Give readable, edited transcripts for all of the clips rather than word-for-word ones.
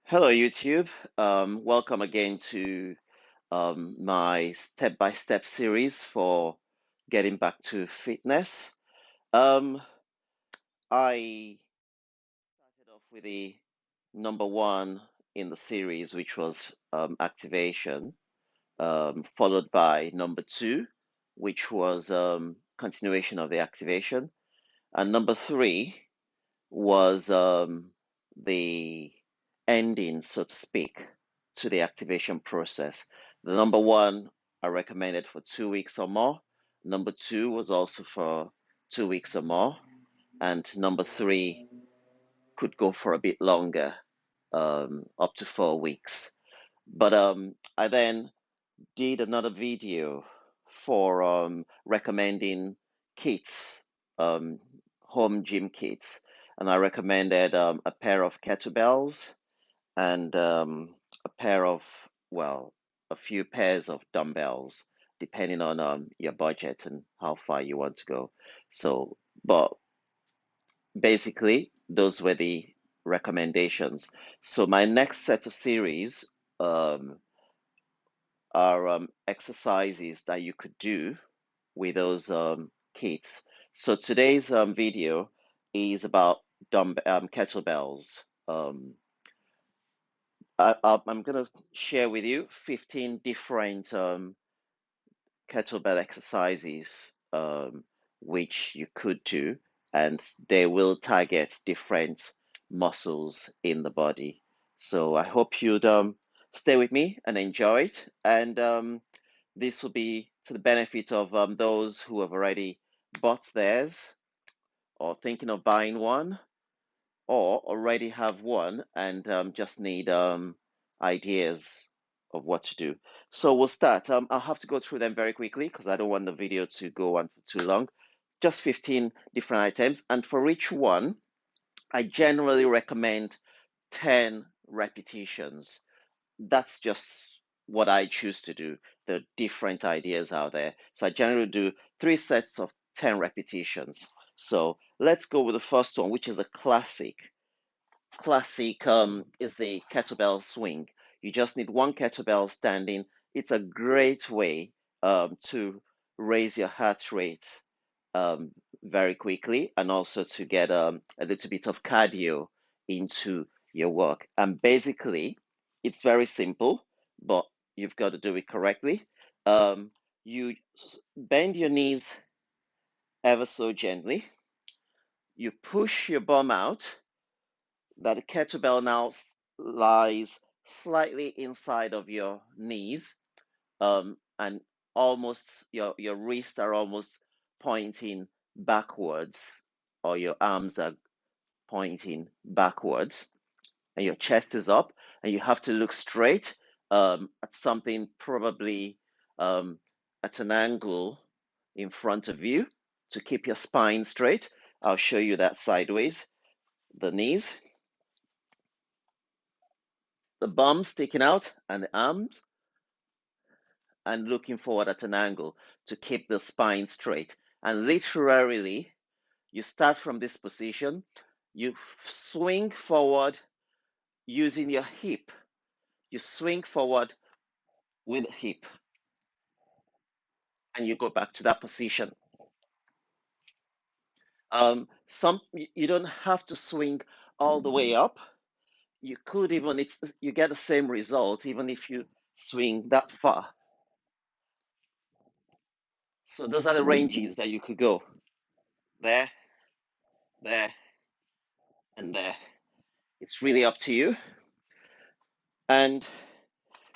Hello, YouTube. Welcome again to my step-by-step series for getting back to fitness. Um, I started off with the number one in the series, which was activation, followed by number two, which was continuation of the activation, and number three was the ending, so to speak, to the activation process. The number one I recommended for 2 weeks or more. Number two was also for 2 weeks or more. And number three could go for a bit longer, up to 4 weeks. But I then did another video for recommending kits, um, home gym kits, and I recommended a pair of kettlebells and a pair of, well, a few pairs of dumbbells, depending on your budget and how far you want to go. So, but basically, those were the recommendations. So my next set of series um, are exercises that you could do with those kits. So today's video is about kettlebells. I'm going to share with you 15 different kettlebell exercises which you could do, and they will target different muscles in the body. So I hope you'd stay with me and enjoy it. And this will be to the benefit of those who have already bought theirs or thinking of buying one or already have one and just need ideas of what to do. So we'll start. I'll have to go through them very quickly because I don't want the video to go on for too long. Just 15 different items. And for each one, I generally recommend 10 repetitions. That's just what I choose to do. There are different ideas out there. So I generally do 3 sets of 10 repetitions. So let's go with the first one, which is a classic. Classic is the kettlebell swing. You just need one kettlebell standing. It's a great way to raise your heart rate um, very quickly and also to get a little bit of cardio into your work. And basically, it's very simple, but you've got to do it correctly. You bend your knees ever so gently. You push your bum out that the kettlebell now lies slightly inside of your knees, and almost your wrists are almost pointing backwards, or your arms are pointing backwards, and your chest is up, and you have to look straight at something probably um, at an angle in front of you to keep your spine straight. I'll show you that sideways. The knees, the bum sticking out, and the arms, and looking forward at an angle to keep the spine straight. And literally, you start from this position, you swing forward using your hip. You swing forward with the hip, and you go back to that position. Some you don't have to swing all the way up. You could even you get the same result even if you swing that far. So those are the ranges that you could go there, there, and there. It's really up to you. And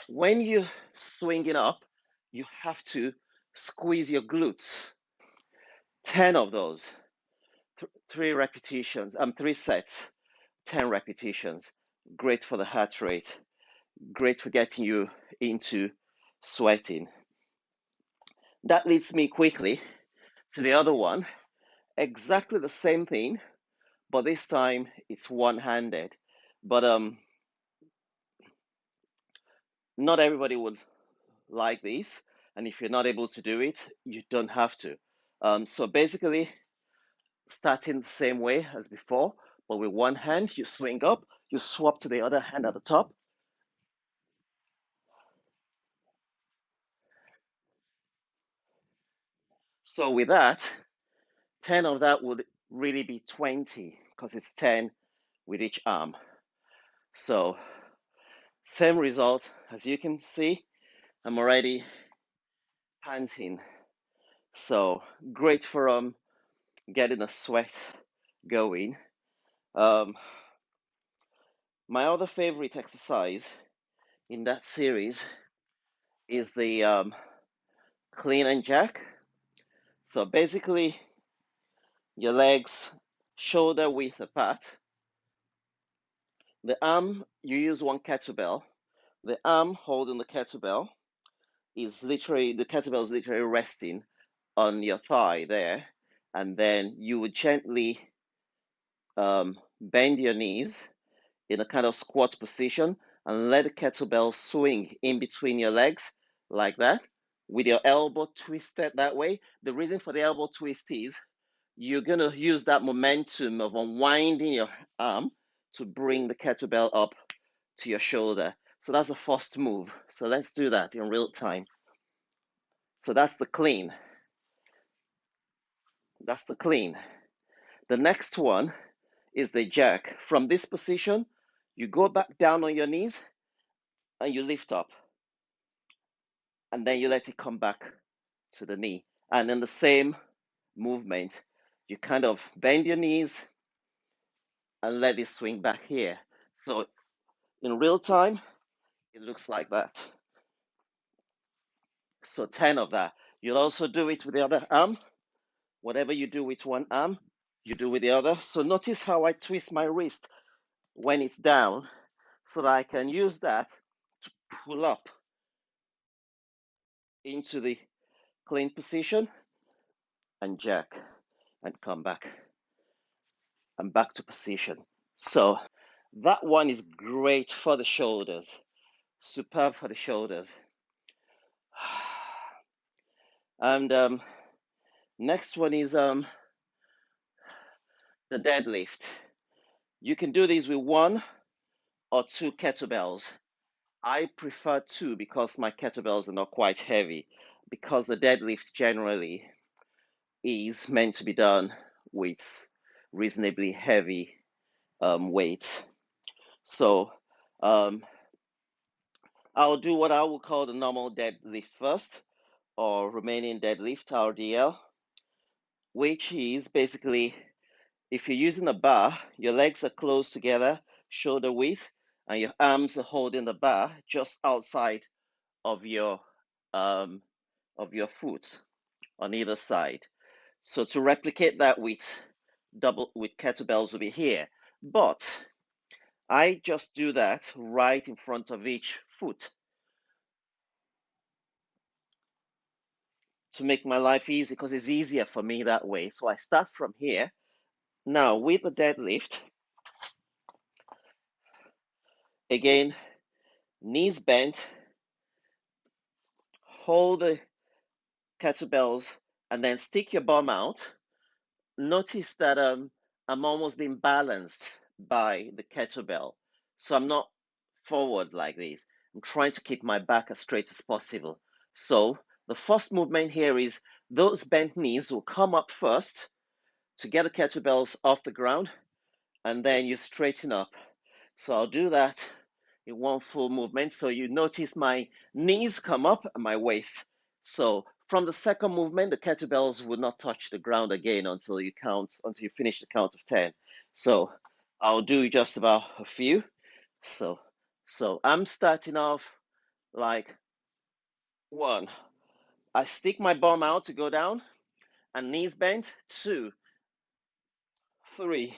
when you swing it up, you have to squeeze your glutes. 10 of those, 3 repetitions, 3 sets, 10 repetitions. Great for the heart rate, great for getting you into sweating. That leads me quickly to the other one. Exactly the same thing, but this time it's one-handed. But not everybody would like this, and if you're not able to do it, you don't have to. So basically, starting the same way as before, but with one hand, you swing up, You swap to the other hand at the top. So with that, 10 of that would really be 20 because it's 10 with each arm. So same result. As you can see, I'm already panting. So great for getting a sweat going. Um, my other favorite exercise in that series is the clean and jack. So basically, your legs shoulder width apart. The arm, you use one kettlebell. The arm holding the kettlebell is literally, the kettlebell is literally resting on your thigh there. And then you would gently bend your knees in a kind of squat position and let the kettlebell swing in between your legs like that with your elbow twisted that way. The reason for the elbow twist is you're going to use that momentum of unwinding your arm to bring the kettlebell up to your shoulder. So that's the first move. So let's do that in real time. So that's the clean. That's the clean. The next one is the jack. From this position, you go back down on your knees and you lift up. And then you let it come back to the knee. And in the same movement, you kind of bend your knees and let it swing back here. So in real time, it looks like that. So 10 of that. You'll also do it with the other arm. Whatever you do with one arm, you do with the other. So notice how I twist my wrist when it's down so that I can use that to pull up into the clean position and jack and come back and back to position. So that one is great for the shoulders, superb for the shoulders. And next one is the deadlift. You can do these with one or two kettlebells. I prefer two because my kettlebells are not quite heavy, because the deadlift generally is meant to be done with reasonably heavy weight. So I'll do what I will call the normal deadlift first, or remaining deadlift, RDL, which is basically if you're using a bar, your legs are close together, shoulder width, and your arms are holding the bar just outside of um, your foot on either side. So to replicate that with kettlebells will be here, but I just do that right in front of each foot to make my life easy because it's easier for me that way. So I start from here. Now with the deadlift, again, knees bent, hold the kettlebells, and then stick your bum out. Notice that I'm almost being balanced by the kettlebell. So I'm not forward like this. I'm trying to keep my back as straight as possible. So the first movement here is those bent knees will come up first to get the kettlebells off the ground, and then you straighten up. So I'll do that in one full movement. So you notice my knees come up and my waist. So from the second movement, the kettlebells will not touch the ground again until you finish the count of 10. So I'll do just about a few. So I'm starting off like one. I stick my bum out to go down and knees bent. Two, three,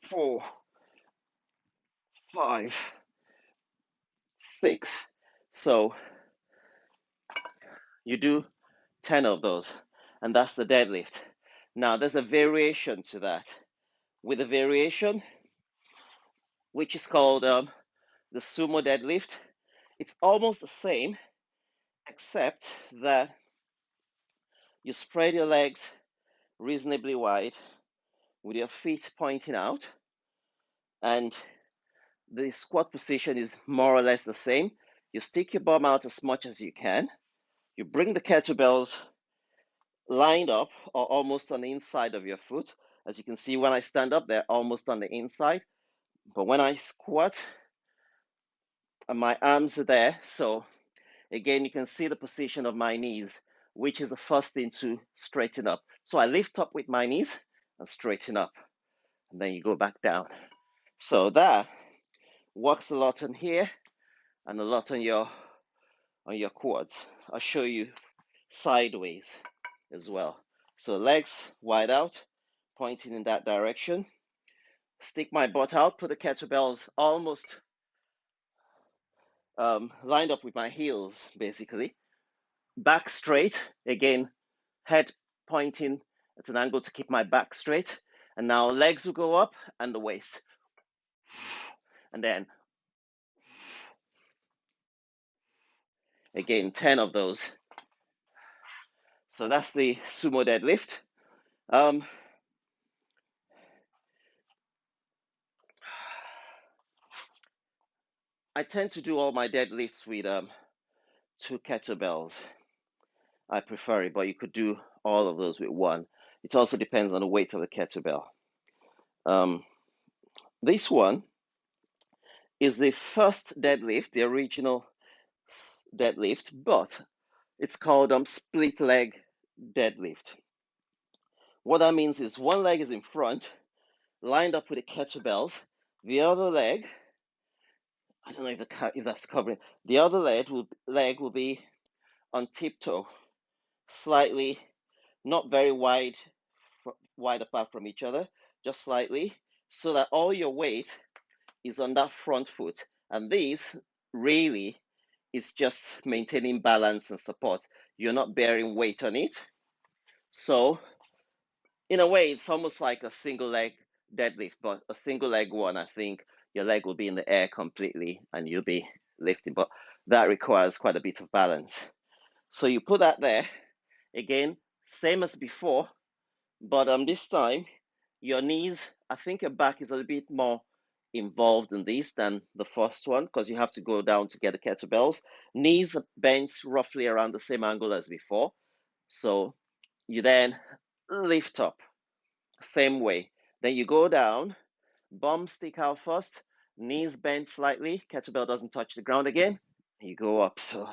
four, five, six. So you do 10 of those, and that's the deadlift. Now, there's a variation to that. With a variation, which is called the sumo deadlift, it's almost the same, except that you spread your legs reasonably wide with your feet pointing out, And the squat position is more or less the same. You stick your bum out as much as you can. You bring the kettlebells lined up or almost on the inside of your foot. As you can see, when I stand up, they're almost on the inside. But when I squat, my arms are there. So again, you can see the position of my knees, which is the first thing to straighten up. So I lift up with my knees and straighten up, and then you go back down. So that works a lot on here and a lot on your quads. I'll show you sideways as well. So legs wide out, pointing in that direction. Stick my butt out, put the kettlebells almost lined up with my heels, basically. Back straight, again, head pointing at an angle to keep my back straight. And now legs will go up and the waist. And then again, 10 of those. So that's the sumo deadlift. I tend to do all my deadlifts with 2 kettlebells. I prefer it, but you could do all of those with one. It also depends on the weight of the kettlebell. This one is the first deadlift, the original deadlift, but it's called split leg deadlift. What that means is one leg is in front, lined up with the kettlebells. The other leg, I don't know if that's covering. The other leg will be on tiptoe, slightly, not very wide apart from each other, just slightly, so that all your weight is on that front foot. And this really is just maintaining balance and support. You're not bearing weight on it. So in a way, it's almost like a single leg deadlift, but a single leg one, I think your leg will be in the air completely and you'll be lifting, but that requires quite a bit of balance. So you put that there, again, same as before, but this time your knees, I think your back is a little bit more involved in this than the first one because you have to go down to get the kettlebells. Knees bent roughly around the same angle as before. So you then lift up, same way. Then you go down, bum stick out first, knees bent slightly, kettlebell doesn't touch the ground again. You go up. So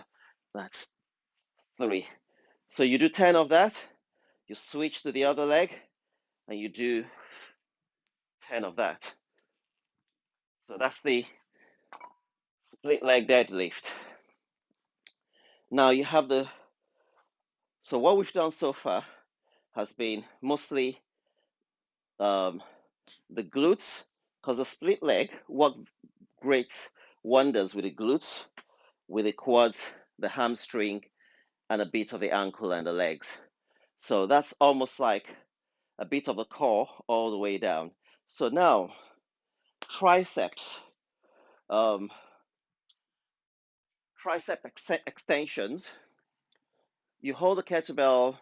that's 3. So you do 10 of that, you switch to the other leg, and you do 10 of that. So that's the split leg deadlift. Now you have so what we've done so far has been mostly the glutes, because the split leg work great wonders with the glutes, with the quads, the hamstring, and a bit of the ankle and the legs. So that's almost like a bit of the core all the way down. So now triceps, um, extensions. You hold the kettlebell.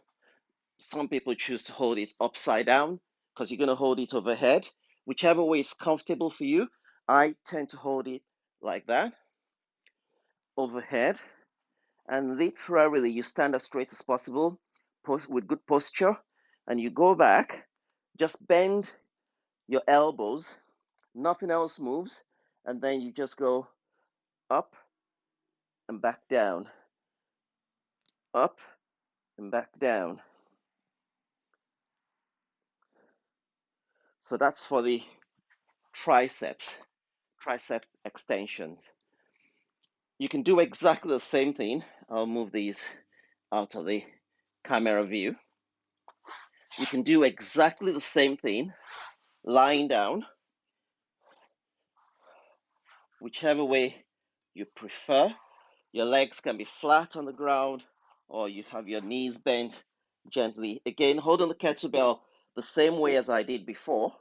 Some people choose to hold it upside down because you're going to hold it overhead. Whichever way is comfortable for you. I tend to hold it like that, overhead, and literally you stand as straight as possible with good posture, and you go back, just bend your elbows, nothing else moves, and then you just go up and back down, up and back down. So that's for the tricep extensions. You can do exactly the same thing. I'll move these out of the camera view. You can do exactly the same thing lying down, whichever way you prefer. Your legs can be flat on the ground or you have your knees bent gently. Again, holding the kettlebell the same way as I did before,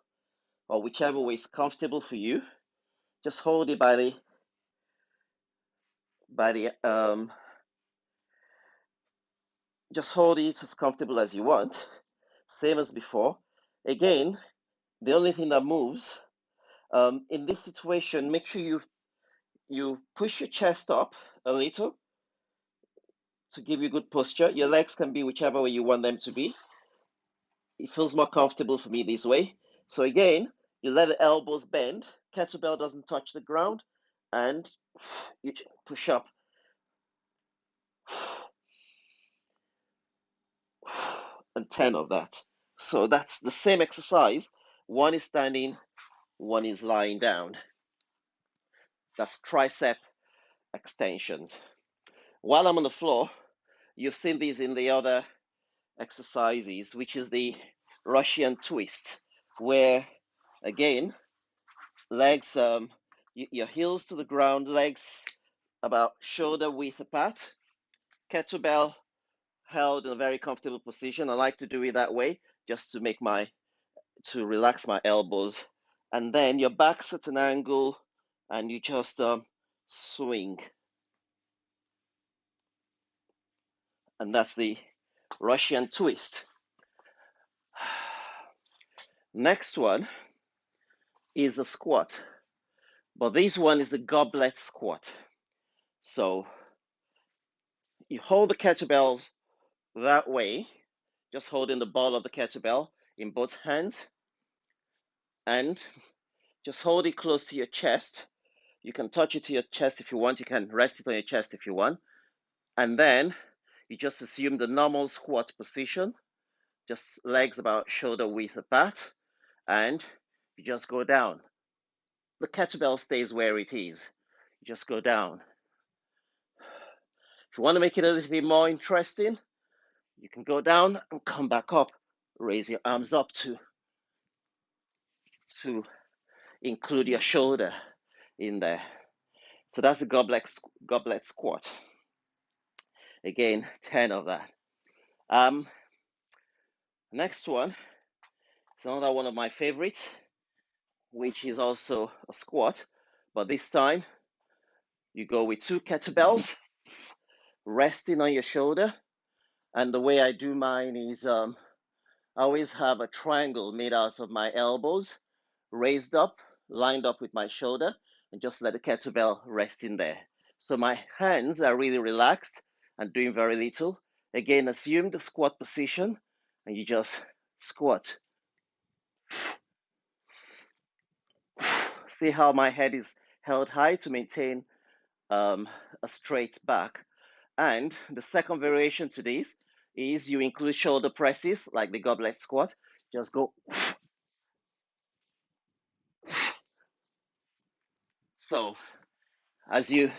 or whichever way is comfortable for you. Just hold it just hold it as comfortable as you want, same as before. Again, the only thing that moves In this situation, make sure you push your chest up a little to give you good posture. Your legs can be whichever way you want them to be. It feels more comfortable for me this way. So again, you let the elbows bend, kettlebell doesn't touch the ground, and you push up. And 10 of that. So that's the same exercise. One is standing, one is lying down. That's tricep extensions. While I'm on the floor, you've seen these in the other exercises, which is the Russian twist, where again, legs, your heels to the ground, legs about shoulder width apart, kettlebell held in a very comfortable position. I like to do it that way just to relax my elbows. And then your back's at an angle and you just swing. And that's the Russian twist. Next one is a squat, but this one is a goblet squat. So you hold the kettlebell that way, just holding the ball of the kettlebell in both hands, and just hold it close to your chest. You can touch it to your chest if you want. You can rest it on your chest if you want. And then you just assume the normal squat position, just legs about shoulder width apart, and you just go down. The kettlebell stays where it is. You just go down. If you want to make it a little bit more interesting, you can go down and come back up. Raise your arms up to include your shoulder in there. So that's a goblet squat. Again, 10 of that. Next one is another one of my favorites, which is also a squat, but this time you go with two kettlebells resting on your shoulder. And the way I do mine is I always have a triangle made out of my elbows raised up, lined up with my shoulder, and just let the kettlebell rest in there. So my hands are really relaxed and doing very little. Again, assume the squat position and you just squat. See how my head is held high to maintain a straight back. And the second variation to this is you include shoulder presses like the goblet squat. Just go. So as you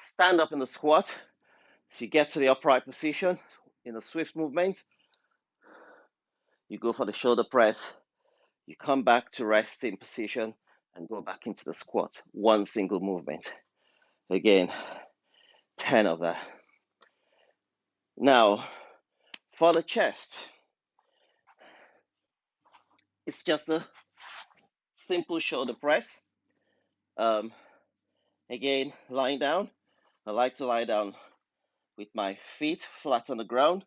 stand up in the squat, so you get to the upright position in a swift movement, you go for the shoulder press, you come back to resting position and go back into the squat. One single movement. Again, 10 of that. Now, for the chest, it's just a simple shoulder press. Um, Again, lying down. I like to lie down with my feet flat on the ground.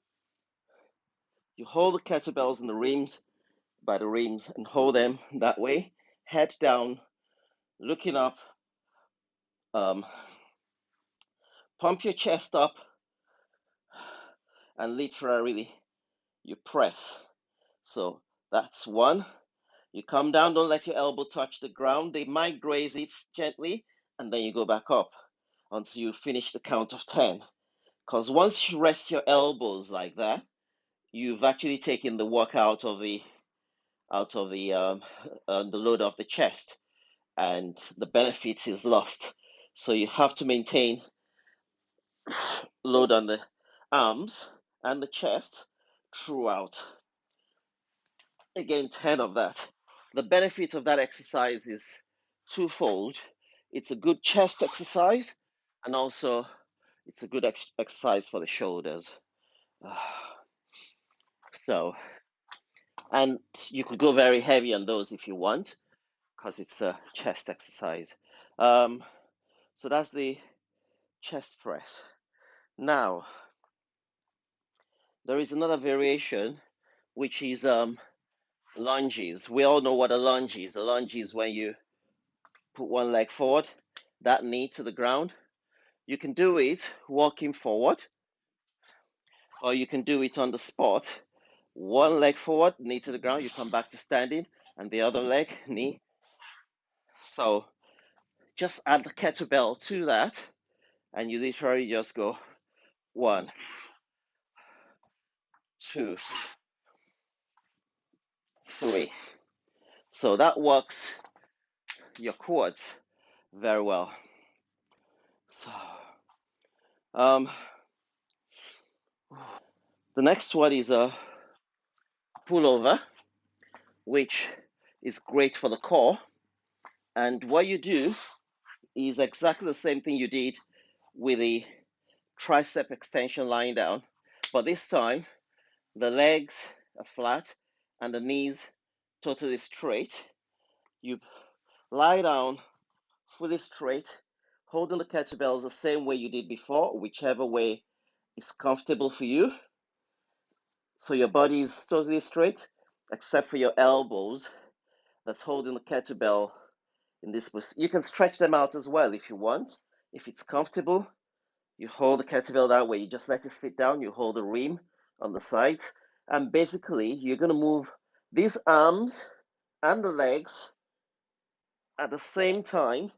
You hold the kettlebells in the rims, by the rims, and hold them that way. Head down, looking up. Um, Pump your chest up, and literally you press. So that's one. You come down, don't let your elbow touch the ground. They might graze it gently, and then you go back up until you finish the count of 10. Because once you rest your elbows like that, you've actually taken the work out of the load of the chest, and the benefit is lost. So you have to maintain load on the arms and the chest throughout. Again, 10 of that. The benefit of that exercise is twofold. It's a good chest exercise, and also it's a good exercise for the shoulders. So, and you could go very heavy on those if you want, because it's a chest exercise. Um, so that's the chest press. Now, there is another variation, which is lunges. We all know what a lunge is. A lunge is when you Put one leg forward, that knee to the ground. You can do it walking forward, or you can do it on the spot. One leg forward, knee to the ground, you come back to standing, and the other leg, knee. So just add the kettlebell to that, and you literally just go 1, 2, 3. So that works your quads very well. So um, the next one is a pullover, which is great for the core. And what you do is exactly the same thing you did with the tricep extension lying down, but this time the legs are flat and the knees totally straight. You lie down fully straight, holding the kettlebells the same way you did before, whichever way is comfortable for you. So your body is totally straight, except for your elbows that's holding the kettlebell in this position. You can stretch them out as well if you want, if it's comfortable. You hold the kettlebell that way, you just let it sit down, you hold the rim on the sides, and basically you're going to move these arms and the legs at the same time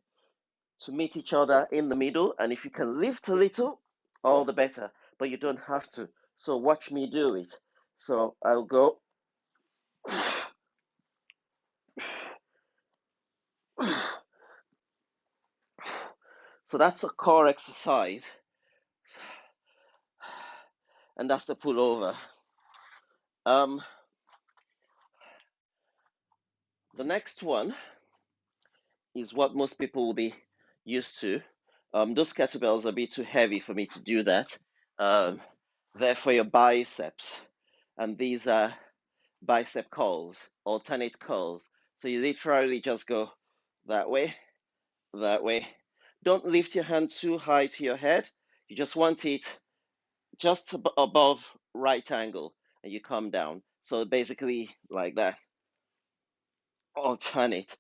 to meet each other in the middle. And if you can lift a little, all the better, but you don't have to. So watch me do it. So I'll go. So that's a core exercise, and that's the pullover. The next one is what most people will be used to. Those kettlebells are a bit too heavy for me to do that. Um, they're for your biceps, and these are bicep curls, alternate curls. So you literally just go that way, that way. Don't lift your hand too high to your head. You just want it just above right angle, and you come down. So basically like that, alternate.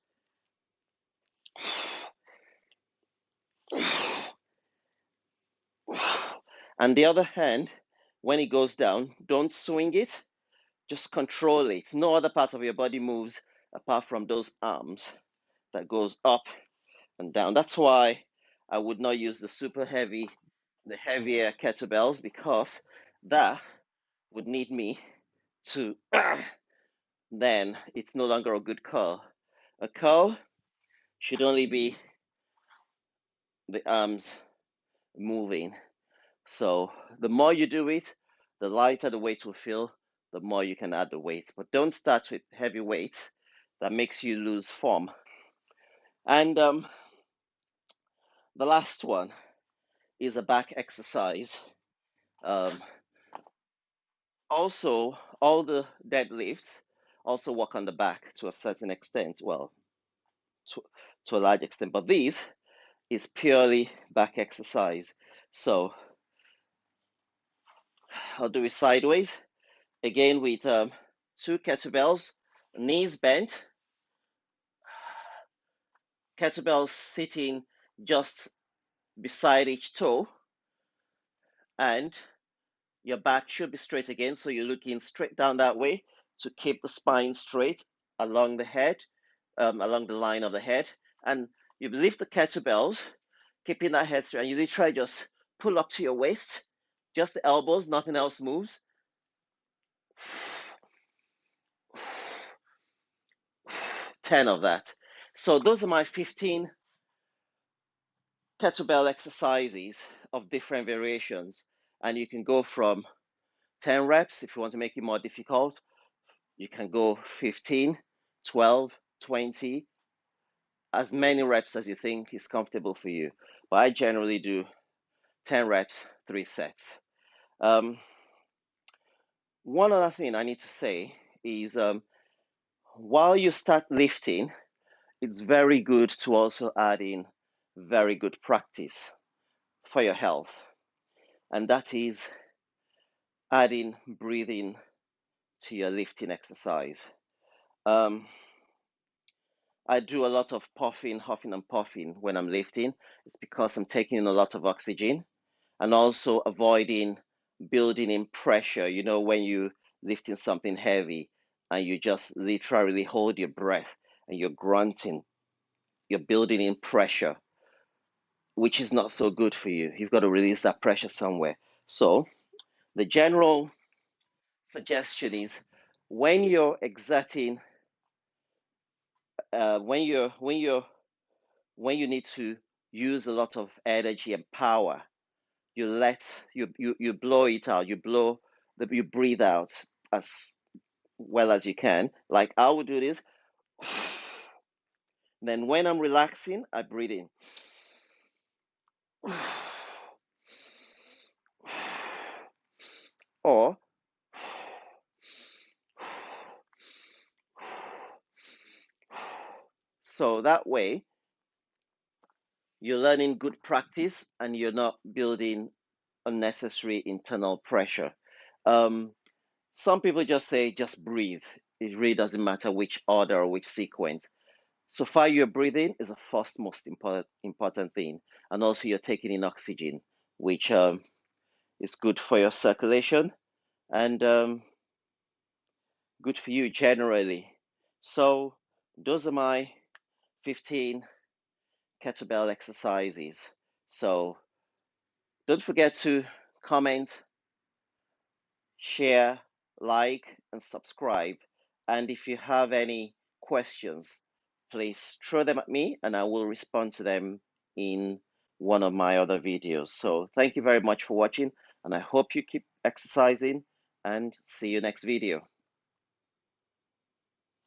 And the other hand, when it goes down, don't swing it, just control it. No other part of your body moves apart from those arms that goes up and down. That's why I would not use the heavier kettlebells, because that would need me to, then it's no longer a good curl. A curl should only be the arms moving. So the more you do it, the lighter the weight will feel, the more you can add the weight. But don't start with heavy weights, that makes you lose form. And the last one is a back exercise. Um, Also, all the deadlifts also work on the back to a certain extent, well, to, to a large extent, but this is purely back exercise. So I'll do it sideways, again with two kettlebells, knees bent, kettlebells sitting just beside each toe, and your back should be straight again, so you're looking straight down that way to keep the spine straight along the head, along the line of the head. And you lift the kettlebells, keeping that head straight, and you literally just pull up to your waist, just the elbows, nothing else moves. 10 of that. So those are my 15 kettlebell exercises of different variations. And you can go from 10 reps if you want to make it more difficult. You can go 15, 12, 20, as many reps as you think is comfortable for you. But I generally do 10 reps, 3 sets. One other thing I need to say is while you start lifting, it's very good to also add in very good practice for your health. And that is adding breathing to your lifting exercise. Um, I do a lot of puffing, huffing, and puffing when I'm lifting. It's because I'm taking in a lot of oxygen and also avoiding building in pressure. You know, when you lifting something heavy and you just literally hold your breath and you're grunting, you're building in pressure, which is not so good for you. You've got to release that pressure somewhere. So the general suggestion is when you're exerting, when you need to use a lot of energy and power, you let you blow it out. You breathe out as well as you can. Like I would do this. Then when I'm relaxing, I breathe in. Or so that way you're learning good practice and you're not building unnecessary internal pressure. Um, some people just say just breathe. It really doesn't matter which order or which sequence. So far, your breathing is the first most important thing, and also you're taking in oxygen, which is good for your circulation and good for you generally. So those are my 15 kettlebell exercises. So don't forget to comment, share, like, and subscribe. And if you have any questions, please throw them at me and I will respond to them in one of my other videos. So thank you very much for watching, and I hope you keep exercising and see you next video.